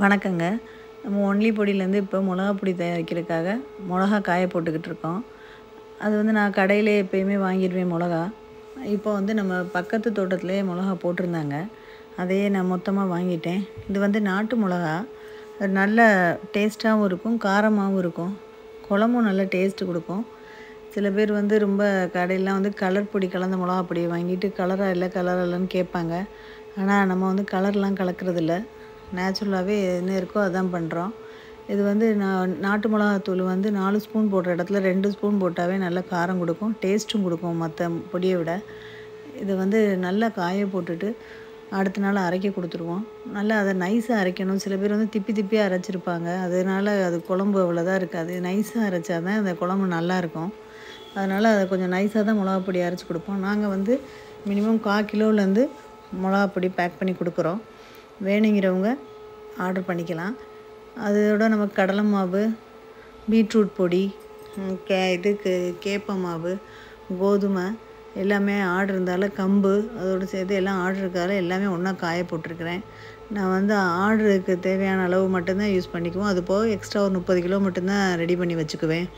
வணக்கங்க. நம்ம ஒன்லி பொடியிலேருந்து இப்போ மிளகா பொடி தயாரிக்கிறதுக்காக மிளகா காய போட்டுக்கிட்டு இருக்கோம். அது வந்து நான் கடையிலே எப்பயுமே வாங்கிடுவேன் மிளகா. இப்போ வந்து நம்ம பக்கத்து தோட்டத்திலேயே மிளகா போட்டிருந்தாங்க. அதையே நான் மொத்தமாக வாங்கிட்டேன். இது வந்து நாட்டு மிளகா. அது நல்ல டேஸ்ட்டாகவும் இருக்கும், காரமாகவும் இருக்கும். குழம்பும் நல்ல டேஸ்ட்டு கொடுக்கும். சில பேர் வந்து ரொம்ப கடையிலாம் வந்து கலர் பொடி கலந்த மிளகா பொடியை வாங்கிட்டு கலராக இல்லை கலராக இல்லைன்னு கேட்பாங்க. ஆனால் நம்ம வந்து கலர்லாம் கலக்கிறதில்ல. நேச்சுரலாகவே என்ன இருக்கோ அதான் பண்ணுறோம். இது வந்து நாட்டு மிளகாத்தூள் வந்து 4 ஸ்பூன் போடுற இடத்துல 2 ஸ்பூன் போட்டாவே நல்ல காரம் கொடுக்கும், டேஸ்ட்டும் கொடுக்கும் மற்ற பொடியை விட. இதை வந்து நல்லா காய போட்டுட்டு அடுத்த நாள் அரைக்க கொடுத்துருவோம். நல்லா அதை நைஸாக அரைக்கணும். சில பேர் வந்து திப்பி திப்பியாக அரைச்சிருப்பாங்க. அதனால் அது குழம்பு அவ்வளோதான் இருக்காது. நைஸாக அரைச்சா தான் அந்த குழம்பு நல்லாயிருக்கும். அதனால் அதை கொஞ்சம் நைஸாக தான் மிளகா பொடி அரைச்சி கொடுப்போம். நாங்கள் வந்து மினிமம் 1/4 கிலோலேருந்து மிளகா பொடி பேக் பண்ணி கொடுக்குறோம். வேணுங்கிறவங்க ஆர்டர் பண்ணிக்கலாம். அதோட நமக்கு கடலை மாவு, பீட்ரூட் பொடி, கேப்ப மாவு, கோதுமை எல்லாமே ஆர்டர் இருந்தாலும் கம்பு அதோடு சேர்த்து எல்லாம் ஆர்டர் இருக்கால எல்லாமே ஒன்றா காய போட்டிருக்கிறேன். நான் வந்து ஆர்டருக்கு தேவையான அளவு மட்டும்தான் யூஸ் பண்ணிக்குவோம். அது போக எக்ஸ்ட்ரா ஒரு 30 கிலோ மட்டும்தான் ரெடி பண்ணி வச்சுக்குவேன்.